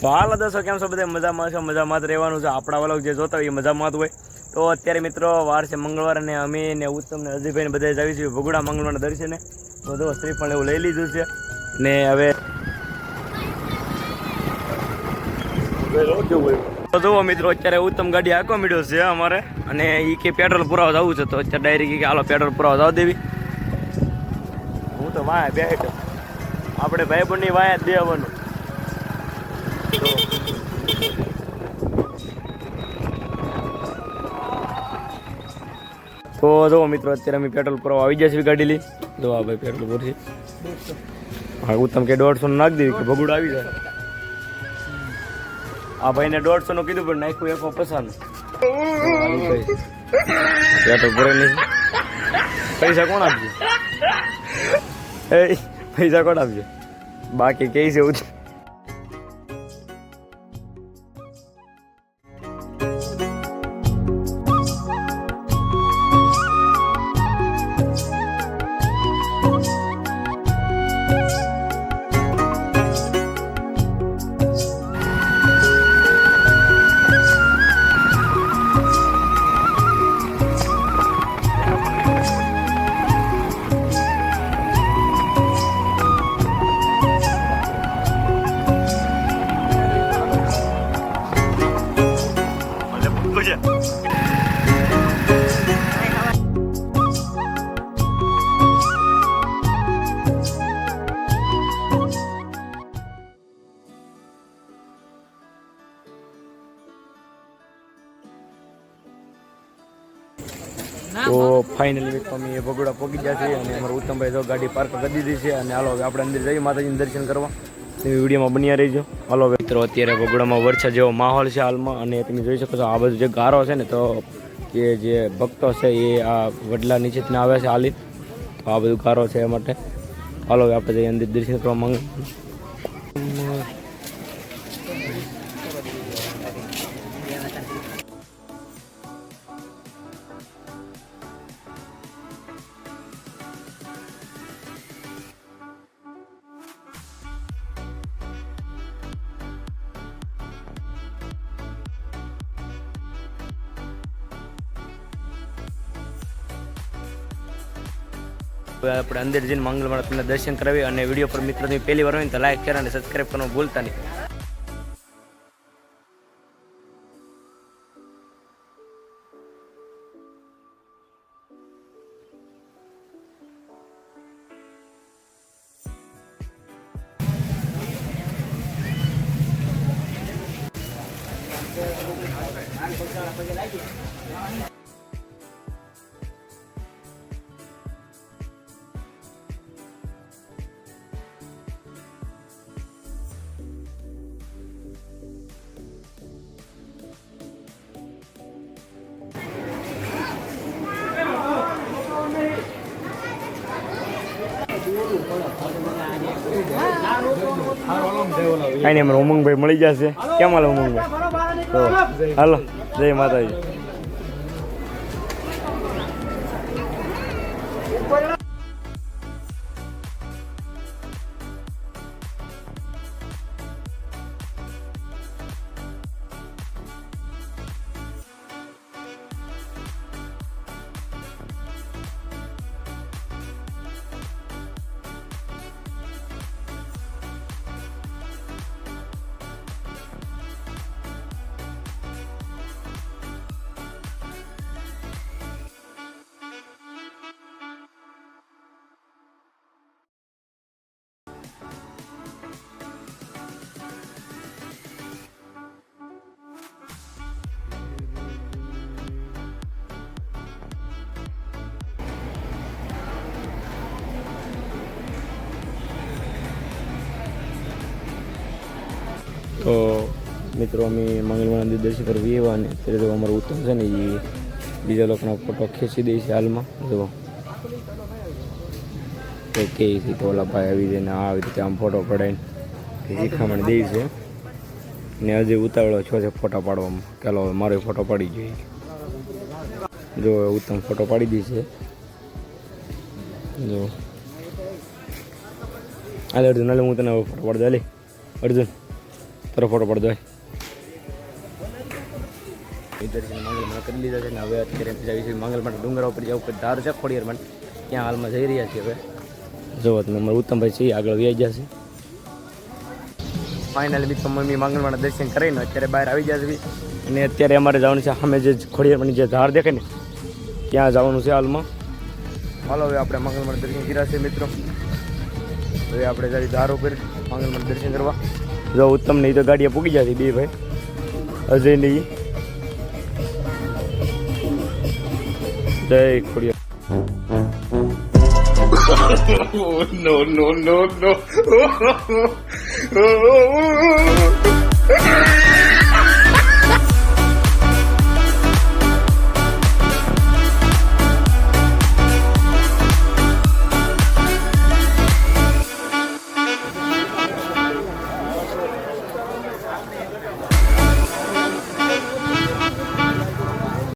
તો હાલ દોસ્તો કેમ છો બધા મજામાં છો? મજામાં જ રહેવાનું છે. આપણા વ્લોગ જે જોતા હોય એ મજામાં જ હોય. તો અત્યારે મિત્રો વાર છે મંગળવાર અને અમે ને ઉત્તમ ને અજયભાઈ ને બધા જ આવી છીએ ભગુડા મંગળવારના દર્શને. તો જો શ્રીફળ એવું લઈ લીધું છે ને હવે તો જુઓ મિત્રો અત્યારે ઉત્તમ ગાડી આખો મીડ્યો છે અમારે અને એ કે પેટ્રોલ પુરાવા જવું છે. તો અત્યારે ડાયરેક્ટ કે હાલો પેટ્રોલ પુરાવા જાવ દેવી. હું તો વાય બે આપણે ભાઈ બંને વાયા જ દેવાનું. તો જો મિત્રો અત્યારે અમે પેટ્રોલ પુરાવા આવી જશે ગાડી લઈ. જો આ ભાઈ પેટ્રોલ પૂરશે. હા ઉત્તમ કે 150 નાખ દેવી કે ભગુડા આવી જાય. આ ભાઈને 150 નું કીધું પણ નાખ્યું 150 નું. પેટ્રોલ પૂરે નહીં. પૈસા કોણ આપશે? પૈસા કોણ આપશે? બાકી કઈ છે એવું. તો ફાઇનલી અમે ભગોડા પહોંચી ગયા છીએ અને અમારા ઉત્તમભાઈ જો ગાડી પાર્ક કરી દીધી છે અને હાલો હવે આપણે અંદર જઈએ માતાજીનું દર્શન કરવા. તમે વિડીયોમાં બન્યા રહીજો. હાલો મિત્રો અત્યારે ભગોડામાં વરસાદ જેવો માહોલ છે હાલમાં અને તમે જોઈ શકો છો આ બધું જે ગારો છે ને તો એ જે ભક્તો છે એ આ વડલા નીચેથી આવે છે હાલી. તો આ બધું ગારો છે એ માટે હાલો હવે આપણે જઈએ અંદર દર્શન કરવા માંગે. આપણે અંદર જઈને મંગળવાર તમને દર્શન કરાવી અને વિડીયો પર મિત્રો તમે પહેલી વાર હોય તો લાઈક કરો અને સબસ્ક્રાઈબ કરવાનું ભૂલતા નહીં. કાંઈ નહીં અમારે ઉમંગભાઈ મળી જશે. કેમ હાલો ઉમંગભાઈ? તો હાલો જય માતાજી. તો મિત્રો અમે મંગળવારના દર્શન કરવી એવા ને ત્યારે તો અમારું ઉત્તમ છે ને એ બીજા લોકોના ફોટો ખેંચી દે છે હાલમાં. જો તો કે છે તો ઓલા ભાઈ આવી જાય ને આવી રીતે આમ ફોટો પડાવીને શીખામણ દે છે ને હજી ઉતાવળો છો છે ફોટા પાડવામાં. ચાલો હવે મારો ફોટો પાડી જોઈએ. જો ઉત્તમ ફોટો પાડી દી છે. જો હાલ અર્જુન હાલે હું તને ફોટો પાડી દે. અર્જુન તારો ફોટો પડતો હોય દર્શન માંગલમાં કરી લીધા છે ને હવે અત્યારે જઈએ છીએ માંગલમાં ડુંગરા ઉપર જવું ઉપર ધાર છે ખોડિયારમાં ત્યાં હાલમાં જઈ રહ્યા છીએ હવે જોવો તમે અમારા ઉત્તમભાઈ છે આગળ વ્યાઈ જશે ફાઇનલી મિત્રો મમ્મી માંગલવાના દર્શન કરીને અત્યારે બહાર આવી જશે અને અત્યારે અમારે જવાનું છે સામે જે ખોડિયારની જે ધાર દેખાય ને ત્યાં જવાનું છે હાલમાં હાલો હવે આપણે માંગલવાના દર્શન કર્યા છે મિત્રો હવે આપણે જઈએ ધાર ઉપર માંગલવાના દર્શન કરવા જો ઉત્તમ નહીં તો ગાડીએ પૂગી જશે બે ભાઈ અજય નહીં જય ખોડિયાર no.